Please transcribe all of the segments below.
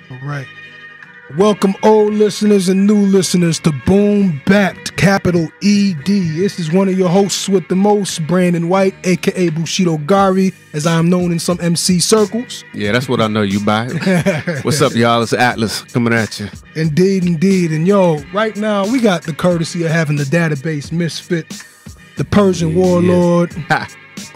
All right. Welcome old listeners and new listeners to BoomBappED, capital ED. This is one of your hosts with the most, Brandon White, aka Bushido Garvey, as I am known in some MC circles. Yeah, that's what I know you by. What's up, y'all? It's Atlas coming at you. Indeed, indeed. And yo, right now we got the courtesy of having the database misfit, the Persian warlord,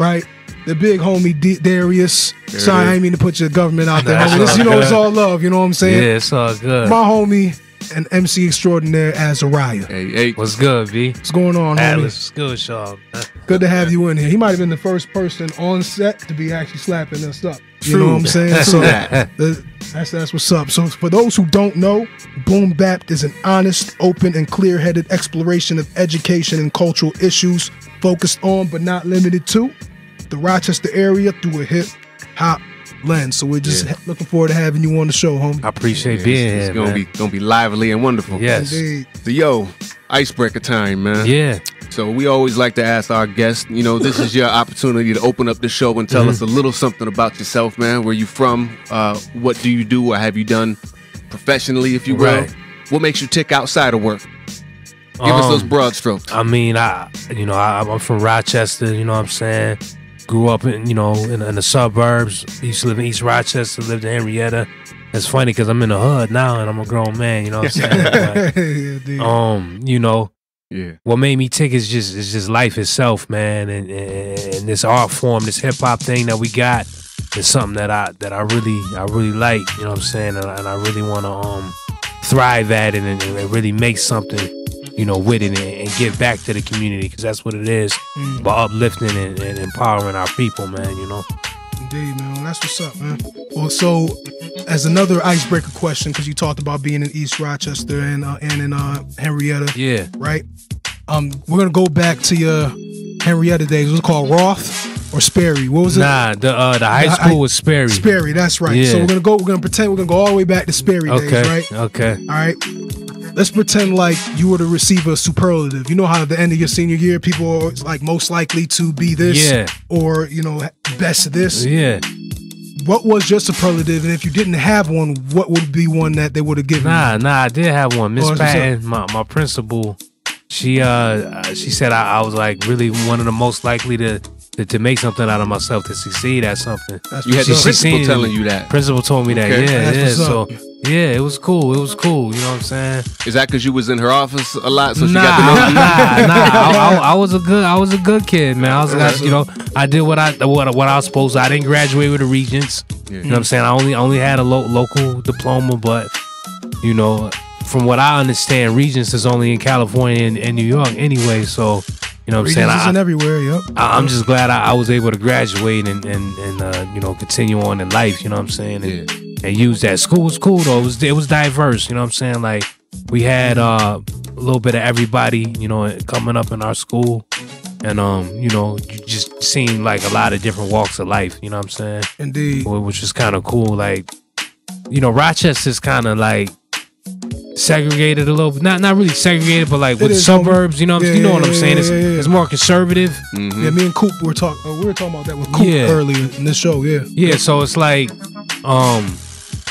right? The big homie Darius. Sorry, I didn't mean to put your government out there. Homie. This, you know, it's all love. You know what I'm saying? Yeah, it's all good. My homie and MC extraordinaire Azariah. Hey, what's good, V? What's going on, homie? Atlas, what's good, y'all? Good to have you in here. He might have been the first person on set to be actually slapping us up. You True. know what I'm saying? So that's what's up. So for those who don't know, BoomBappED is an honest, open, and clear-headed exploration of education and cultural issues focused on, but not limited to, the Rochester area through a hip-hop lens. So we're just looking forward to having you on the show, homie. I appreciate being here. It's gonna be lively and wonderful. Yes. Indeed. So yo, icebreaker time, man. Yeah. So we always like to ask our guests, you know, this is your opportunity to open up the show and tell us a little something about yourself, man. Where you from? What do you do or have you done professionally, if you will? Right. What makes you tick outside of work? Give us those broad strokes. I mean, I'm from Rochester, you know what I'm saying? Grew up in, in the suburbs. Used to live in East Rochester, lived in Henrietta. It's funny because I'm in the hood now and I'm a grown man, you know what I'm saying? But, Yeah. what made me tick is just life itself, man, and this art form, this hip hop thing that we got is something that I really like, you know what I'm saying, and I really want to thrive at it and really make something, with it and give back to the community, because that's what it is, by uplifting and empowering our people, man, Indeed, man. Well, that's what's up, man. Well, so as another icebreaker question, because you talked about being in East Rochester and in Henrietta, Yeah. right? We're gonna go back to your Henrietta days. Was it called Roth or Sperry? What was it? Nah, the high school was Sperry. Sperry, that's right. Yeah. So we're gonna pretend we're gonna go all the way back to Sperry days, right? Okay. All right. Let's pretend like you were to receive a superlative. You know how at the end of your senior year, people are like most likely to be this, or best this. Yeah. What was your superlative, and if you didn't have one, what would be one that they would have given you? Nah, I did have one. Miss Oh, Patton, my principal, she said I was like really one of the most likely to make something out of myself, to succeed at something. You had the principal telling you that. Principal told me that. Okay. Yeah. That's So what's up. yeah, it was cool. You know what I'm saying? Is that because you was in her office a lot, so she got to know you? Nah. I was a good kid, man. I did what I was supposed to. I didn't graduate with the Regents. Yeah. You know what I'm saying? I only had a local diploma, but from what I understand, Regents is only in California and New York anyway. So you know what I'm saying? Isn't everywhere, yep. I'm just glad I was able to graduate and continue on in life. You know what I'm saying? And use that. School was cool though. It was diverse. You know what I'm saying? Like we had a little bit of everybody. Coming up in our school, and you just seen like a lot of different walks of life. You know what I'm saying? Indeed. Which is kind of cool. Like Rochester's kind of like segregated a little bit. Not really segregated, but like with suburbs. You know what I'm saying? It's more conservative. Mm-hmm. Yeah, me and Coop were talking about that with Coop earlier in this show. Yeah. So it's like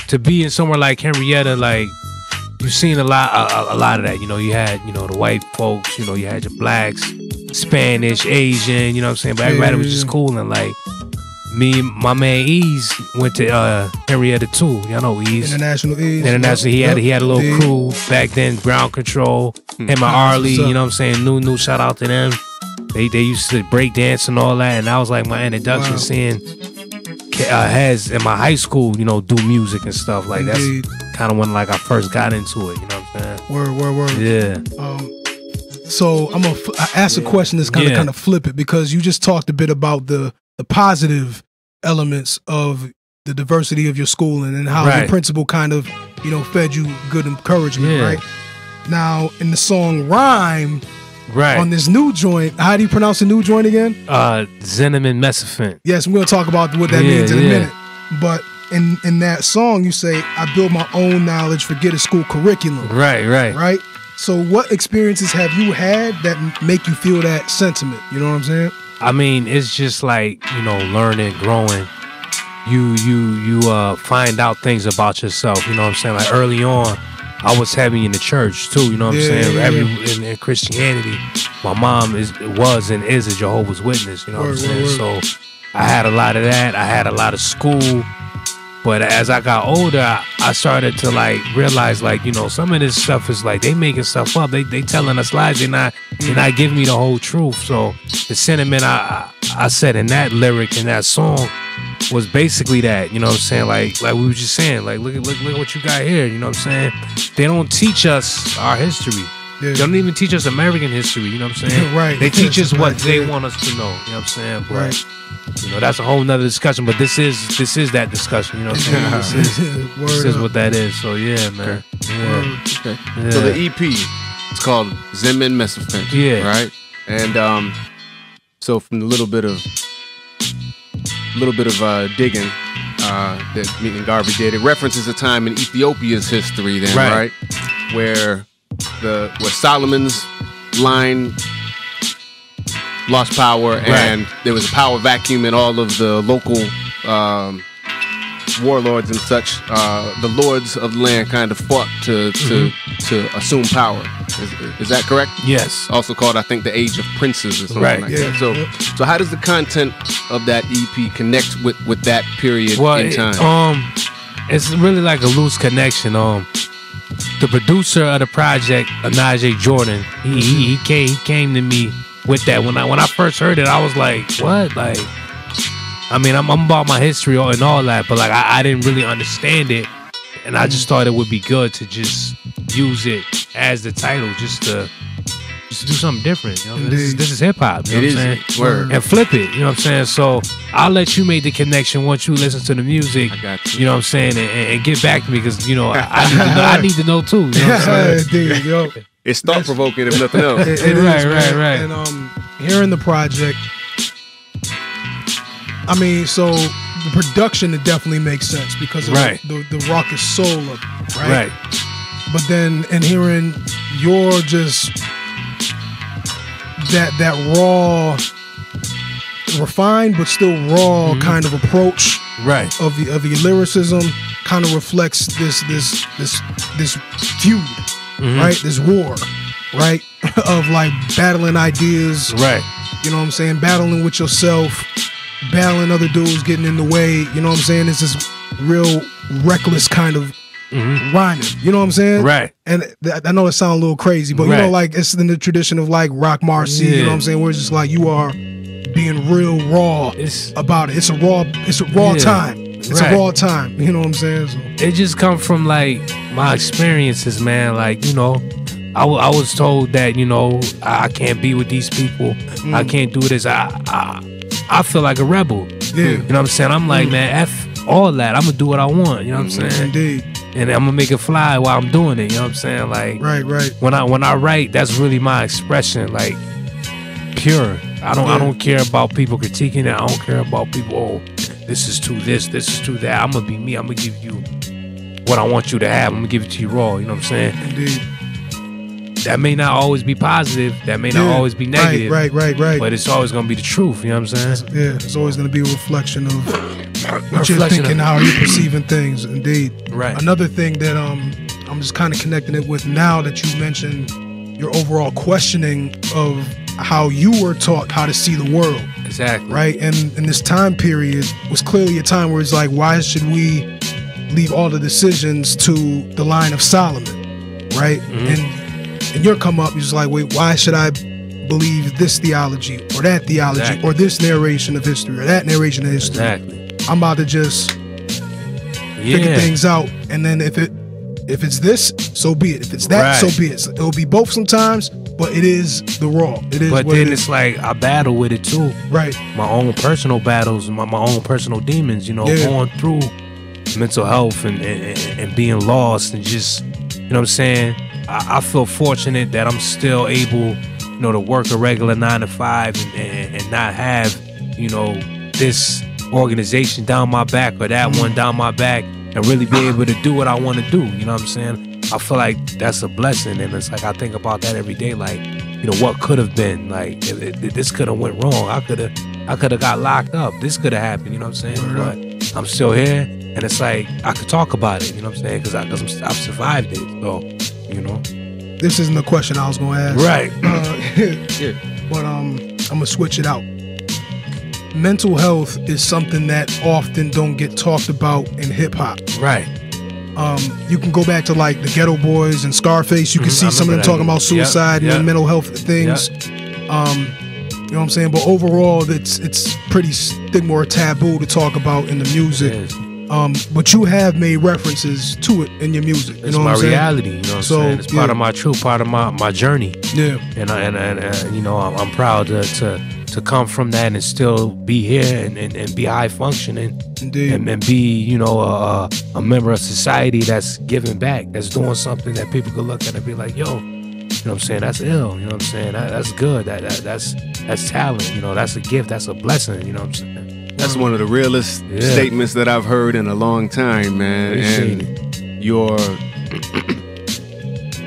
to be in somewhere like Henrietta, like you've seen a lot of that. You had the white folks. You had your blacks, Spanish, Asian. You know what I'm saying? But everybody was just cool, and like me, my man Ease went to Henrietta too. Y'all know Ease. International Ease. International. He had a little crew back then. Ground Control. Him and Arlie. You know what I'm saying? New. Shout out to them. They used to break dance and all that, and that was like my introduction. Seeing heads in my high school, do music and stuff like that. That's kind of when like I first got into it. You know what I'm saying? Word. Yeah. So I ask a question that's kind of flip it, because you just talked a bit about the positive elements of the diversity of your schooling and how the principal kind of fed you good encouragement, right? Now in the song Rhyme, on this new joint, how do you pronounce the new joint again? Cinnamon Messafin. Yes, we're gonna talk about what that means in a minute. But in that song, you say, "I build my own knowledge, forget a school curriculum." Right. So, what experiences have you had that make you feel that sentiment? You know what I'm saying? I mean, it's just like learning, growing. you find out things about yourself. You know what I'm saying? Like early on, I was heavy in the church too. You know what I'm saying? In Christianity, my mom was and is a Jehovah's Witness. You know what I'm saying? So I had a lot of that. I had a lot of school. But as I got older, I started to like realize, like, you know, some of this stuff is like they making stuff up. They telling us lies. They're not giving me the whole truth. So the sentiment I said in that lyric in that song was basically that. You know what I'm saying? Like we were just saying, like look what you got here. You know what I'm saying? They don't teach us our history. Yeah. They don't even teach us American history. You know what I'm saying? Right. They teach us what they want us to know. You know what I'm saying? But, right. You know, that's a whole nother discussion, but this is that discussion, you know what I'm saying? This is what that is. So yeah, man. Yeah. Okay. Yeah. So the EP, it's called Zemin Mesophen. Yeah. Right? And so from a little bit of digging that me and Garvey did, it references a time in Ethiopia's history then, right? Where Solomon's line lost power, and there was a power vacuum in all of the local warlords and such. The lords of the land kind of fought to assume power. Is that correct? Yes. Also called, I think, the Age of Princes or something like that. So how does the content of that EP connect with that period in time? It's really like a loose connection. The producer of the project, Najee Jordan, he came to me with that. When I first heard it, I was like, what? Like, I mean, I'm about my history and all that, but like I didn't really understand it, and I just thought it would be good to just use it as the title, just to do something different. You know, this is hip hop. You know what I'm saying? Word. And flip it. You know what I'm saying? So I'll let you make the connection once you listen to the music. I got you. You know what I'm saying? And get back to me, because you know I need to know too. You know what I'm saying? Yo. It's thought provoking, if nothing else. It is, right. And hearing the project, I mean, so the production, it definitely makes sense because of the raucous soul of it, right? But then, and hearing your just that raw, refined but still raw kind of approach, of your lyricism, kind of reflects this feud. Right, this war, right, of like battling ideas, right. You know what I'm saying? Battling with yourself, battling other dudes, getting in the way. You know what I'm saying? It's this real reckless kind of rhyming. You know what I'm saying? Right. And I know it sounds a little crazy, but you know, like it's in the tradition of like Rock Marcy. You know what I'm saying? Where it's just like you are being real raw about it. It's a raw time. It's a raw time, you know what I'm saying? So. It just come from like my experiences, man. Like, you know, I was told that, you know, I can't be with these people. I can't do this. I feel like a rebel. Yeah. You know what I'm saying? I'm like, man, F all that. I'm gonna do what I want. You know what I'm saying? Indeed. And I'm gonna make it fly while I'm doing it. You know what I'm saying? Like, right. When I write, that's really my expression. Like, pure. I don't care about people critiquing it. I don't care about people. This is too this is too that. I'm gonna be me. I'm gonna give you what I want you to have. I'm gonna give it to you raw. You know what I'm saying? Indeed. That may not always be positive. That may not always be negative. Right. But it's always gonna be the truth. You know what I'm saying? Yeah, it's always gonna be a reflection of what you're thinking, how you're perceiving things. Indeed. Right. Another thing that I'm just kind of connecting it with now that you mentioned your overall questioning of how you were taught how to see the world. Exactly. Right? And in this time period was clearly a time where it's like, why should we leave all the decisions to the line of Solomon? Right? And your come up is like, wait, why should I believe this theology or that theology or this narration of history or that narration of history? Exactly. I'm about to just figure things out, and then if it's this, so be it. If it's that, so be it. It'll be both sometimes, but it is the raw. It is. But then it's like I battle with it too. Right. My own personal battles, my own personal demons. You know, going through mental health and being lost and just, you know what I'm saying. I feel fortunate that I'm still able, you know, to work a regular 9 to 5 and not have, you know, this organization down my back or that one down my back, and really be able to do what I want to do. You know what I'm saying? I feel like that's a blessing, and it's like I think about that every day. Like, you know, what could have been? Like, this could have went wrong. I could have got locked up. This could have happened. You know what I'm saying? But I'm still here, and it's like I could talk about it. You know what I'm saying? Because I've survived it. So, you know, this isn't the question I was going to ask. Right. But I'm gonna switch it out. Mental health is something that often don't get talked about in hip hop. Right. You can go back to like the Ghetto Boys and Scarface. You can see some of them talking about suicide and mental health things. You know what I'm saying? But overall, it's pretty stigma or taboo to talk about in the music. But you have made references to it in your music. You know what I'm saying? It's my reality. You know what I'm saying? It's part of my truth, part of my journey. Yeah. And you know, I'm proud to come from that and still be here and be high functioning. Indeed. And be, you know, a member of society that's giving back, that's doing something that people could look at and be like, yo, you know what I'm saying? That's ill. You know what I'm saying? That's good. That's talent. You know, that's a gift. That's a blessing. You know what I'm saying? That's one of the realest statements that I've heard in a long time, man. And your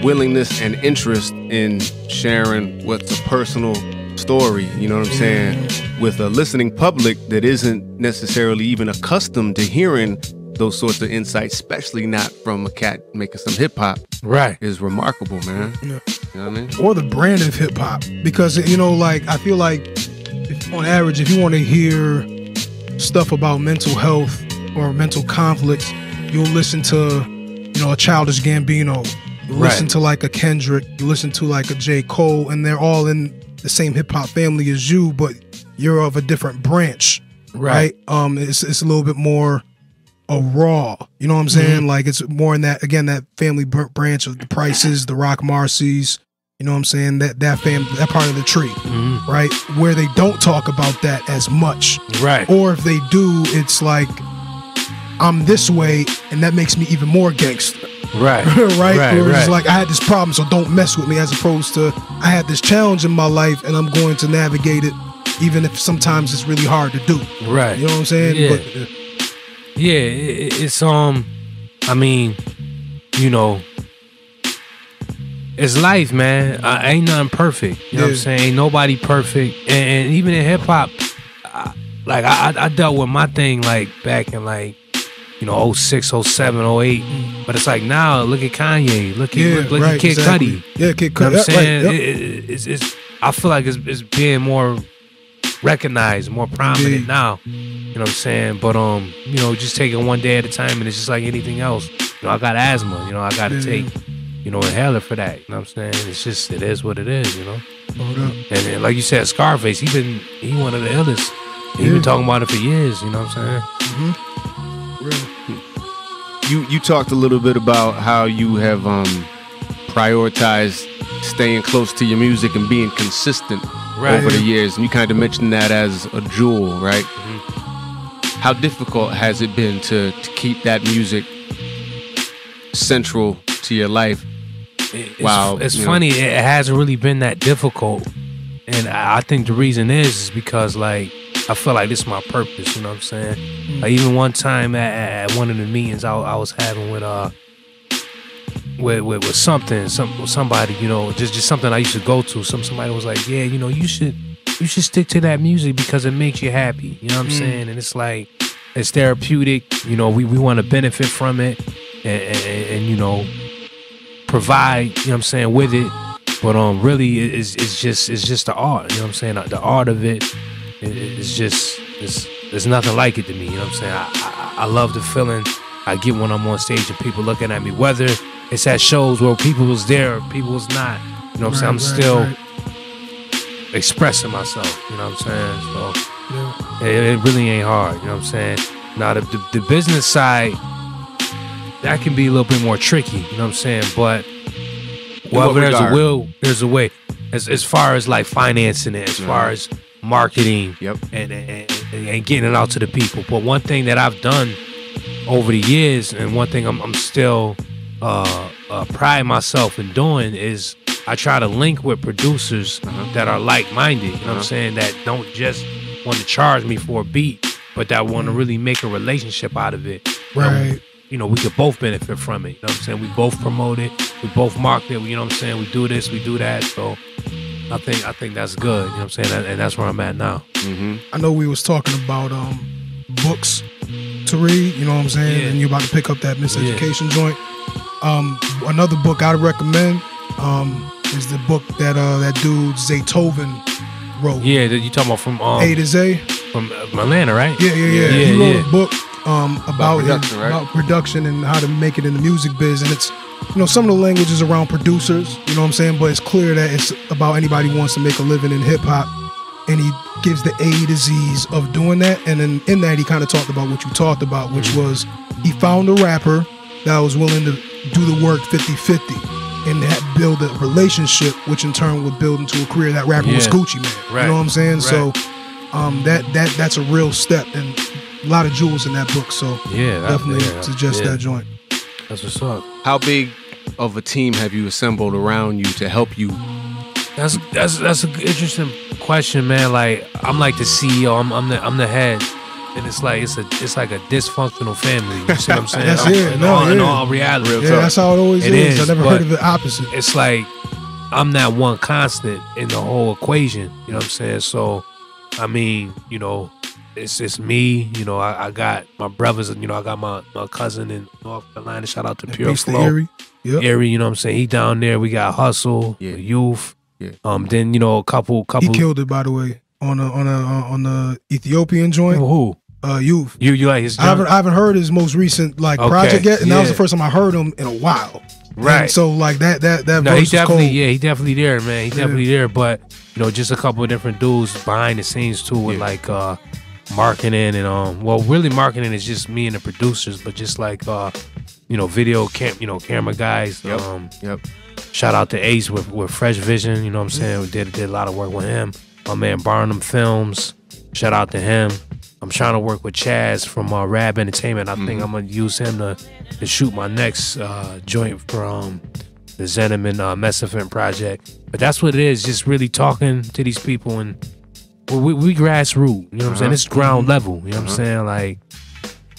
willingness and interest in sharing what's a personal story, you know what I'm saying, with a listening public that isn't necessarily even accustomed to hearing those sorts of insights, especially not from a cat making some hip hop, right, is remarkable, man. Yeah. You know what I mean? Or the brand of hip hop, because you know, like I feel like on average, if you want to hear stuff about mental health or mental conflicts, you'll listen to, you know, a Childish Gambino, you listen to like a Kendrick, you listen to like a J. Cole, and they're all in the same hip hop family as you, but you're of a different branch, right? It's a little bit more raw, you know what I'm saying? Like it's more in that, again, that family branch of the Prices, the Rock Marcy's, you know what I'm saying? That part of the tree, right? Where they don't talk about that as much, right? Or if they do, it's like I'm this way, and that makes me even more gangster. Right. Right. Where it's like I had this problem, so don't mess with me, as opposed to I had this challenge in my life and I'm going to navigate it, even if sometimes it's really hard to do. Right. You know what I'm saying? Yeah. But, it's I mean, you know, it's life, man. Ain't nothing perfect. You know what I'm saying? Ain't nobody perfect. And even in hip hop, like I dealt with my thing like back in like, you know, 06, 07, 08. But it's like now, look at Kanye, look at Kid Cudi. Yeah, Kid Cudi. You know what I'm saying? It's I feel like it's being more recognized, more prominent now. You know what I'm saying? But you know, just take it one day at a time, and it's just like anything else. You know, I got asthma. You know, I got to take, you know, inhaler for that. You know what I'm saying? It's just, it is what it is. You know. And like you said, Scarface, he one of the illest. He been talking about it for years. You know what I'm saying? You talked a little bit about how you have prioritized staying close to your music and being consistent over the years, and you kind of mentioned that as a jewel, right? How difficult has it been to keep that music central to your life? It's funny, it hasn't really been that difficult, and I think the reason is because like I feel like this is my purpose. You know what I'm saying? Like even one time at one of the meetings I was having with somebody, you know, just something I used to go to. Somebody was like, yeah, you know, you should stick to that music because it makes you happy. You know what I'm saying? And it's like, it's therapeutic. You know, we want to benefit from it and you know, provide, you know what I'm saying, with it. But really it's just the art. You know what I'm saying? The art of it is just, there's nothing like it to me. You know what I'm saying? I love the feeling I get when I'm on stage and people looking at me, whether it's at shows where people was there, people was not. You know what I'm saying? I'm still expressing myself. You know what I'm saying? So it really ain't hard. You know what I'm saying? Now the business side, that can be a little bit more tricky. You know what I'm saying? But wherever there's a will, there's a way. As far as like financing it, as far as marketing, and getting it out to the people. But one thing that I've done over the years, and one thing I'm still pride myself in doing, is I try to link with producers that are like-minded. You know what I'm saying? That don't just want to charge me for a beat, but that want to really make a relationship out of it. Right. You know, we could both benefit from it. You know what I'm saying? We both promote it. We both market it. You know what I'm saying? We do this, we do that. So I think that's good. You know what I'm saying? And that's where I'm at now. I know we was talking about books to read, you know what I'm saying? And you're about to pick up that miseducation joint. Another book I'd recommend is the book that that dude Zaytoven wrote. Yeah, that you talking about from A to Z? From Atlanta, right? Yeah. He wrote a book about production and how to make it in the music biz, and it's, you know, some of the language is around producers, you know what I'm saying, but it's clear that it's about anybody who wants to make a living in hip-hop, and he gives the A to Z's of doing that. And then in that he kind of talked about what you talked about, which was he found a rapper that was willing to do the work 50-50 and build a relationship, which in turn would build into a career. That rapper was Gucci Mane, you know what I'm saying? So that's a real step, and a lot of jewels in that book, so definitely suggest that joint. That's what's up. How big of a team have you assembled around you to help you? That's an interesting question, man. Like, I'm like the CEO, I'm the head, and it's like a dysfunctional family. You see what I'm saying? That's it. In all reality, that's how it always is. I never heard of the opposite. It's like I'm that one constant in the whole equation. You know what I'm saying? So, I mean, you know, it's me. You know, I got my brothers. You know, I got my cousin in North Carolina. Shout out to Pure Flow. Erie. Yep. Erie, you know what I'm saying? He down there. We got Hustle, Youth. Yeah. Then, you know, a couple. He killed it, by the way, on the Ethiopian joint. Who? Youth. You like his? I haven't heard his most recent project yet, and that was the first time I heard him in a while. Right. And so like that. No, he definitely, he definitely there, man. He definitely there. But you know, just a couple of different dudes behind the scenes too, with like marketing and well, really marketing is just me and the producers, but just like you know, camera guys. Yep. Shout out to Ace with Fresh Vision. You know what I'm saying? We did a lot of work with him. My man Barnum Films. Shout out to him. I'm trying to work with Chaz from Rab Entertainment. I think I'm gonna use him to shoot my next joint from the Zenman Messafin project. But that's what it is. Just really talking to these people, and we grassroots. You know what I'm saying? It's ground level. You know what I'm saying? Like,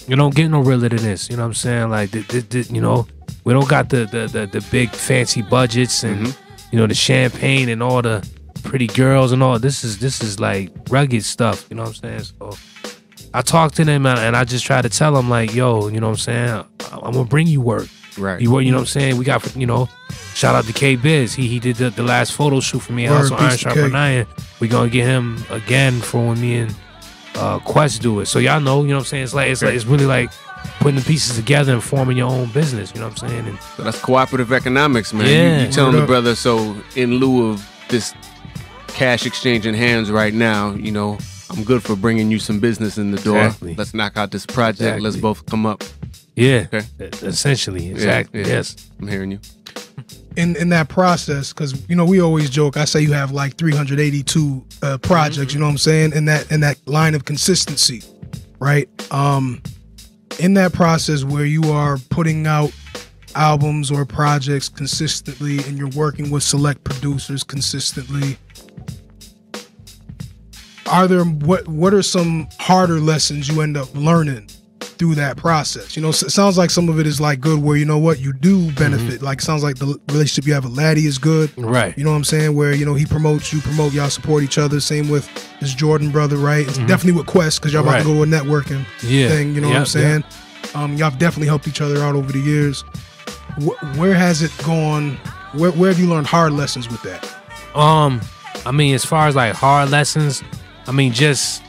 you don't get no realer than this. You know what I'm saying? Like, you know, we don't got the big fancy budgets and you know, the champagne and all the pretty girls and all. This is like rugged stuff. You know what I'm saying? So I talk to them and I just try to tell them like, yo, you know what I'm saying? I'm gonna bring you work. Right. You know what I'm saying? We got, you know, shout out to K Biz. He did the last photo shoot for me. Also Iron Sharper 9. We gonna get him again for when me and Quest do it. So y'all know, you know what I'm saying? It's really like putting the pieces together and forming your own business. You know what I'm saying? And so that's cooperative economics, man. Yeah. You telling the brother, so in lieu of this cash exchange in hands right now, you know, I'm good for bringing you some business in the door. Exactly. Let's knock out this project. Exactly. Let's both come up. Yeah. Okay. Essentially. Exactly. Yeah. Yes. I'm hearing you. In that process, because you know we always joke. I say you have like 382 projects. You know what I'm saying? In that line of consistency, right? In that process where you are putting out albums or projects consistently, and you're working with select producers consistently, what are some harder lessons you end up learning through that process? You know, it sounds like some of it is like good, where you know what, you do benefit. Like, sounds like the relationship you have with Laddie is good, right? You know what I'm saying? Where, you know, he promotes, you promote, y'all support each other. Same with his Jordan brother, right? It's definitely with Quest, because y'all about to go to a networking thing. You know what I'm saying? Y'all have definitely helped each other out over the years. Where has it gone? Where have you learned hard lessons with that? I mean, as far as like hard lessons, I mean, just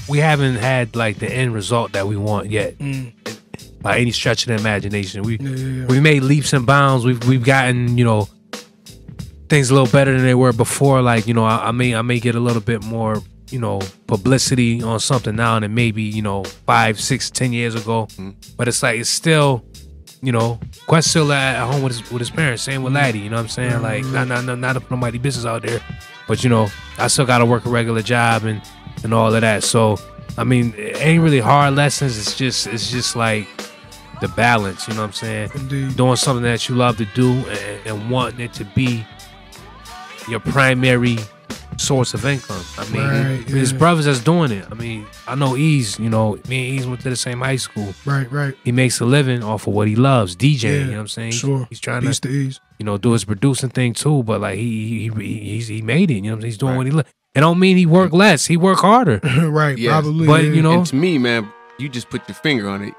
we haven't had like the end result that we want yet, by any stretch of the imagination. We made leaps and bounds. We've gotten, you know, things a little better than they were before. Like, you know, I may get a little bit more, you know, publicity on something now than maybe, you know, 5, 6, 10 years ago. But it's like, it's still, you know, Quest still at home with his parents. Same with Laddie, you know what I'm saying? Like, not to put nobody business out there, but you know, I still gotta work a regular job and all of that. So I mean, it ain't really hard lessons. It's just like the balance, you know what I'm saying? Indeed. Doing something that you love to do and wanting it to be your primary source of income. I mean, his brothers that's doing it. I mean, I know Ease, you know, me and Ease went to the same high school. Right. He makes a living off of what he loves, DJing, you know what I'm saying? Sure. He's trying to Ease, you know, do his producing thing too, but like he made it, you know what I'm saying? He's doing what he loves. It don't mean he work less. He work harder. Right, yes. Probably. But, you know. And to me, man, you just put your finger on it.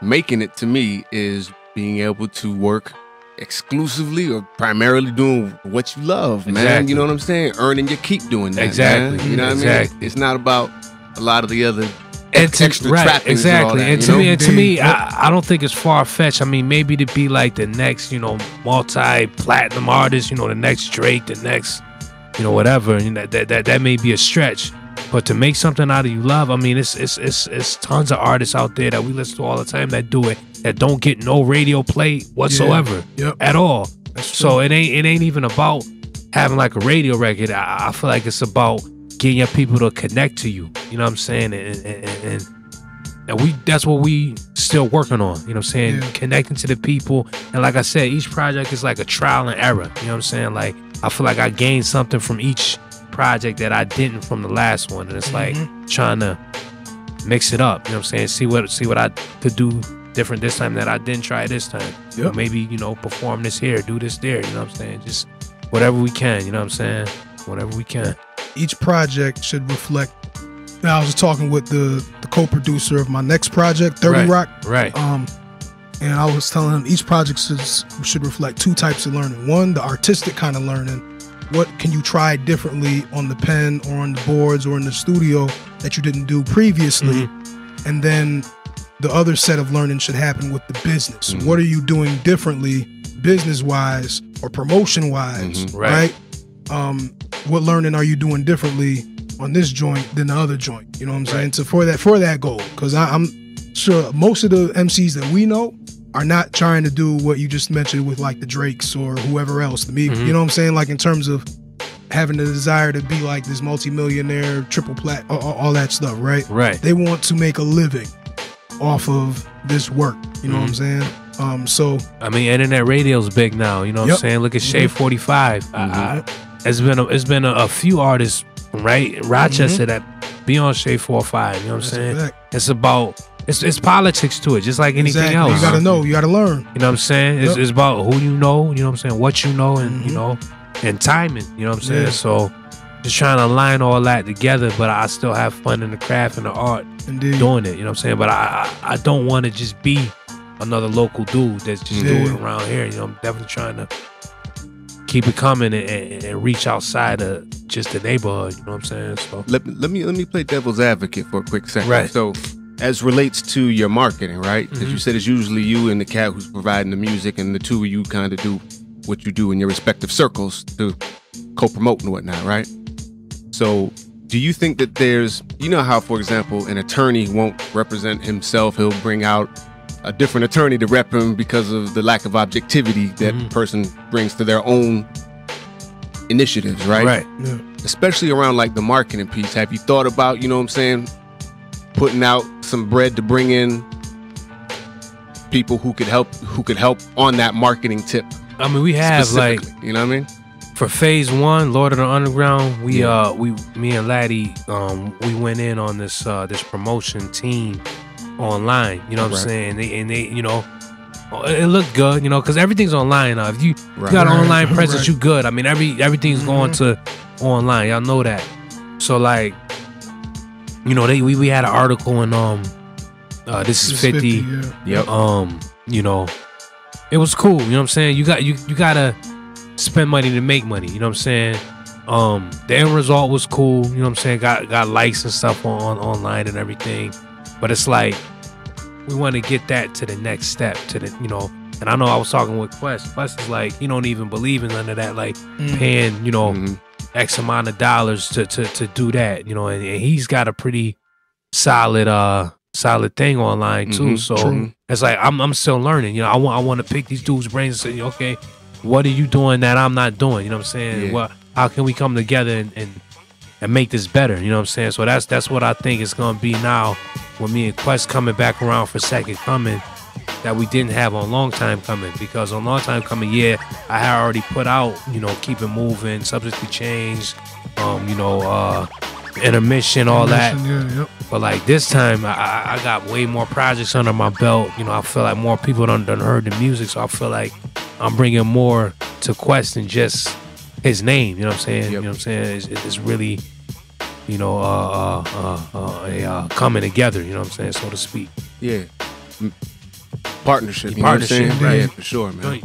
Making it, to me, is being able to work exclusively or primarily doing what you love, man. Exactly. You know what I'm saying? Earning your keep doing that, exactly. Man. You know what I mean? It's not about a lot of the other extra right, trappings exactly. and And to me, I don't think it's far-fetched. I mean, maybe to be like the next, you know, multi-platinum artist, you know, the next Drake, the next, you know, whatever. You know, that may be a stretch. But to make something out of you love, I mean, it's tons of artists out there that we listen to all the time that do it, that don't get no radio play whatsoever at all. So it ain't even about having like a radio record. I feel like it's about getting your people to connect to you. You know what I'm saying? And we that's what we still working on. You know what I'm saying? Connecting to the people. And like I said, each project is like a trial and error. You know what I'm saying? Like I feel like I gained something from each project that I didn't from the last one, and it's like trying to mix it up. You know what I'm saying? See what I could do different this time that I didn't try this time. Or maybe, you know, perform this here, do this there. You know what I'm saying? Just whatever we can. You know what I'm saying? Whatever we can. Each project should reflect. Now, I was just talking with the co-producer of my next project, 30 Rock. Right. And I was telling him each project should reflect two types of learning. One, the artistic kind of learning. What can you try differently on the pen or on the boards or in the studio that you didn't do previously? And then the other set of learning should happen with the business. What are you doing differently business-wise or promotion-wise, right? What learning are you doing differently on this joint than the other joint? You know what I'm saying? So for that goal, because I'm sure most of the MCs that we know are not trying to do what you just mentioned with like the Drakes or whoever else. You know what I'm saying? Like in terms of having the desire to be like this multimillionaire, triple plat, all that stuff, right? Right. They want to make a living off of this work. You know what I'm saying? So I mean, internet radio's big now. You know what I'm saying? Look at Shade 45. It's been a few artists, right, in Rochester that be on Shade 45. You know what I'm saying? It's about. It's politics to it, just like anything else. You gotta know, you gotta learn. You know what I'm saying? It's about who you know what I'm saying, what you know, and you know, and timing, you know what I'm saying? So just trying to align all that together, but I still have fun in the craft and the art doing it, you know what I'm saying? But I don't want to just be another local dude that's just doing it around here. You know, I'm definitely trying to keep it coming and reach outside of just the neighborhood, you know what I'm saying? So let me play devil's advocate for a quick second. Right. So as relates to your marketing, right? Because you said it's usually you and the cat who's providing the music, and the two of you kind of do what you do in your respective circles to co-promote and whatnot, right? So do you think that there's, you know how, for example, an attorney won't represent himself, he'll bring out a different attorney to rep him because of the lack of objectivity that the person brings to their own initiatives, right? Right. Yeah. Especially around like the marketing piece. Have you thought about, you know what I'm saying, putting out some bread to bring in people who could help on that marketing tip? I mean, we have like, you know what I mean? For phase 1, Lord of the Underground, me and Laddie, we went in on this promotion team online. You know what I'm saying? They you know, it looked good. You know, because everything's online now. If you got an online presence, you good. I mean, everything's going to online. Y'all know that. So like, you know, we had an article in This Is 50. You know, it was cool. You know what I'm saying? You gotta spend money to make money. You know what I'm saying? The end result was cool. You know what I'm saying? Got likes and stuff online and everything. But it's like, we want to get that to the next step, to the, you know. And I know I was talking with Quest. Quest is like, he don't even believe in none of that, like paying, you know, X amount of dollars to do that, you know. And he's got a pretty solid thing online too. So it's like, I'm still learning. You know, I want to pick these dudes' brains and say, okay, what are you doing that I'm not doing? You know what I'm saying? Well, how can we come together and make this better? You know what I'm saying? So that's what I think it's gonna be now, with me and Quest coming back around for Second Coming, that we didn't have on Long Time Coming. Because on Long Time Coming, I had already put out, you know, Keep It Moving, Substance Change, you know, Intermission, all that. But like this time, I got way more projects under my belt. You know, I feel like more people done heard the music, so I feel like I'm bringing more to Quest than just his name. You know what I'm saying? You know what I'm saying? It's really, you know, coming together. You know what I'm saying, so to speak. Yeah. Partnership. You know what I'm saying? Right. Yeah, for sure, man.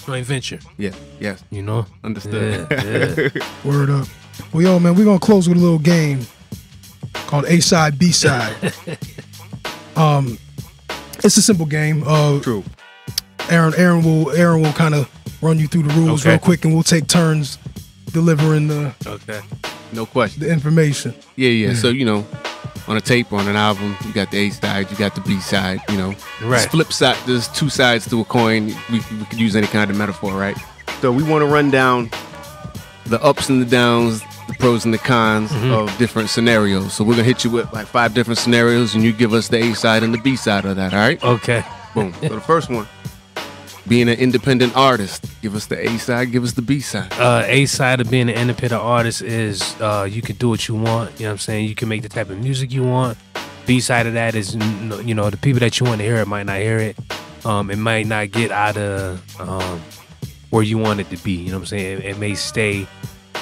Joint venture. Yeah. Yes. You know. Understood. Yeah. Word up. Well, yo, man, we're gonna close with a little game called A Side, B Side. It's a simple game. True. Aaron will kind of run you through the rules real quick, and we'll take turns delivering the no question the information. Yeah. So you know, on a tape, on an album, you got the A side, you got the B side. You know, right. Flip side. There's two sides to a coin. We could use any kind of metaphor, right? So we want to run down the ups and the downs, the pros and the cons of different scenarios. So we're gonna hit you with like 5 different scenarios, and you give us the A side and the B side of that. All right? Okay. Boom. So the first one, being an independent artist, give us the A side, give us the B side. A side of being an independent artist is you can do what you want. You know what I'm saying? You can make the type of music you want. B side of that is, you know, the people that you want to hear it might not hear it. It might not get out of where you want it to be. You know what I'm saying? It may stay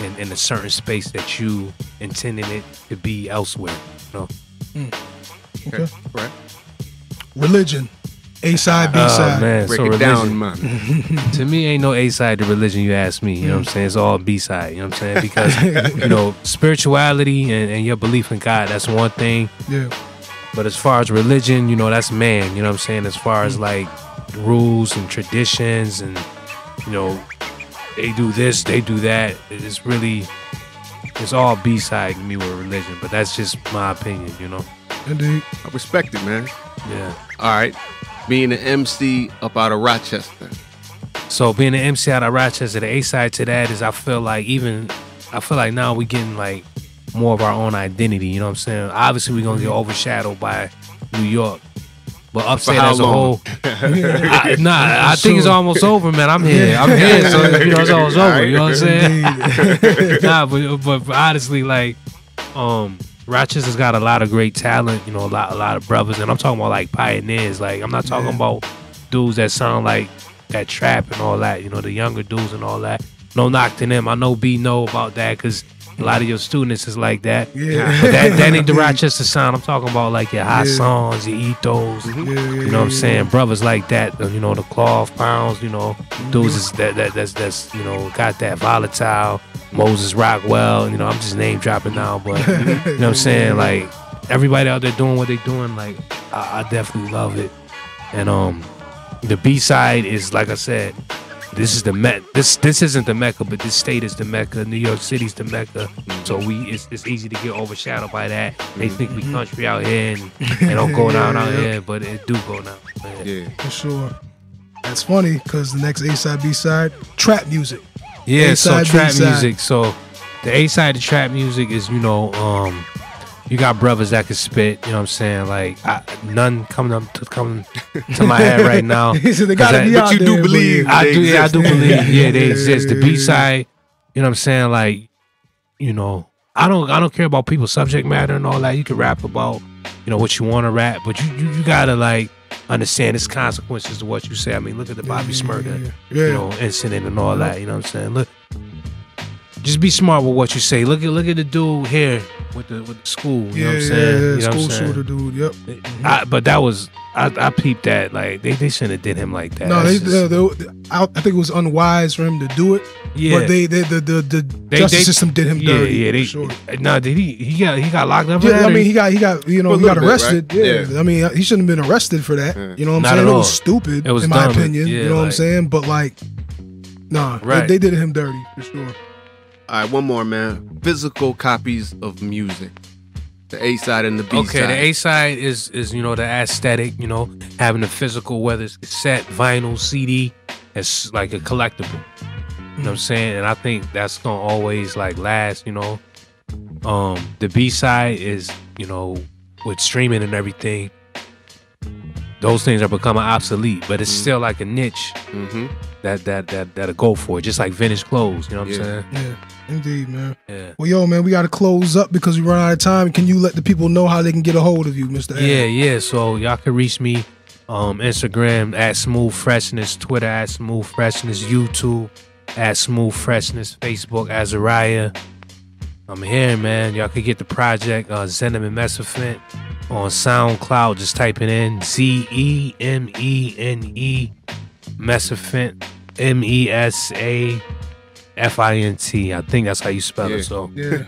in a certain space that you intended it to be elsewhere. You know? Okay. Right. Religion. A side, B side. Man, break so it religion, down, man. to me, ain't no A side to religion. You ask me. You know what I'm saying? It's all B side. You know what I'm saying? Because you know, spirituality and your belief in God, that's one thing. Yeah. But as far as religion, you know, that's man. You know what I'm saying? As far as like rules and traditions, and you know, they do this, they do that. It's really, it's all B side to me with religion. But that's just my opinion. You know. Indeed. I respect it, man. Yeah. All right. Being an MC up out of Rochester. So being an MC out of Rochester, the A side to that is I feel like now we getting like more of our own identity. You know what I'm saying? Obviously we're gonna get overshadowed by New York, but upstate as a whole, I think it's almost over, man. I'm here, so you know it's almost over. You know what I'm saying? but honestly, like, Rochester's got a lot of great talent, you know, a lot of brothers, and I'm talking about like pioneers. Like, I'm not talking about dudes that sound like that trap and all that, you know, the younger dudes and all that. No knock to them. I know B know about that because a lot of your students is like that. Yeah. But that ain't the Rochester sound. I'm talking about like your hot songs, your ethos. You know what I'm saying? Brothers like that, you know, the cloth pounds, you know, dudes is that's you know, got that volatile. Moses Rockwell, you know, I'm just name dropping now, but you know what I'm saying? Like, everybody out there doing what they doing, like, I definitely love it. And the B side is, like I said, this is the this isn't the Mecca, but this state is the Mecca. New York City's the Mecca. So it's easy to get overshadowed by that. They think we country out here and they don't go down out here, but it do go down. Man. Yeah. For sure. That's funny because the next A side, B side, trap music. Yeah, A-side, so trap B-side. music. So the A side of trap music is, you know, you got brothers that can spit. You know what I'm saying? Like, none coming to my head right now. So they gotta be out but you there, do believe. I do believe. Yeah, they exist. The yeah. B side, you know what I'm saying? Like, you know, I don't care about people's subject matter and all that. You can rap about, you know, what you want to rap, but you gotta like understand its consequences to what you say. I mean, look at the Bobby Smurda, you know, incident and all that. You know what I'm saying? Look, just be smart with what you say. Look at the dude here with the school. You know what I'm saying? You know school what I'm shooter dude. Yep. But that was I peeped that. Like they shouldn't have did him like that. No, I think it was unwise for him to do it. Yeah, but the justice system did him dirty. Yeah, for sure. No, did he got locked up? Yeah, I mean he got you know, he got arrested. Bit, right? Yeah, I mean he shouldn't have been arrested for that. You know what I'm Not saying? at It all. was stupid. It was in my dumb. opinion. Yeah, you know what I'm like- saying? But like, nah, Right. they did him dirty for sure. All right, one more, man. Physical copies of music. The A side and the B side. Okay, the A side is you know, the aesthetic, you know, having the physical, whether it's cassette, vinyl, CD, it's like a collectible. You know what I'm saying? And I think that's gonna always like last, you know. The B side is, you know, with streaming and everything, those things are becoming obsolete, but it's still like a niche that'll go for it, just like vintage clothes. You know what I'm saying? Yeah, indeed, man. Yeah. Well, yo, man, we got to close up because we run out of time. Can you let the people know how they can get a hold of you, Mr. Yeah. So y'all can reach me Instagram at Smooth Freshness, Twitter at Smooth Freshness, YouTube at Smooth Freshness, Facebook, Azariah. I'm here, man. Y'all could get the project Zenem and Mesafint on SoundCloud. Just type it in ZEMENE Mesafint, MESAFINT. I think that's how you spell it. So yeah.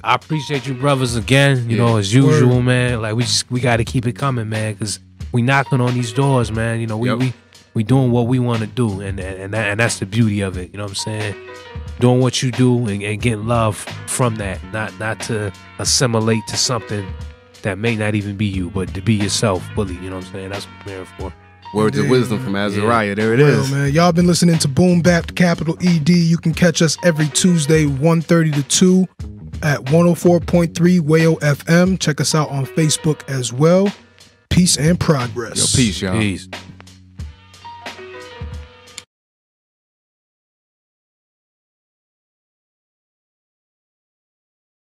I appreciate you brothers again. You know, as usual, man. Like we got to keep it coming, man, because we knocking on these doors, man. You know, we doing what we want to do, and that's the beauty of it. You know what I'm saying? Doing what you do and getting love from that, not to assimilate to something that may not even be you, but to be yourself fully. You know what I'm saying? That's what we're here for. Words of wisdom from Azariah. There it is. Man. Y'all been listening to BoomBappED, capital ED. You can catch us every Tuesday, 1:30 to 2 at 104.3 Wayo FM. Check us out on Facebook as well. Peace and progress. Yo, peace, y'all. Peace.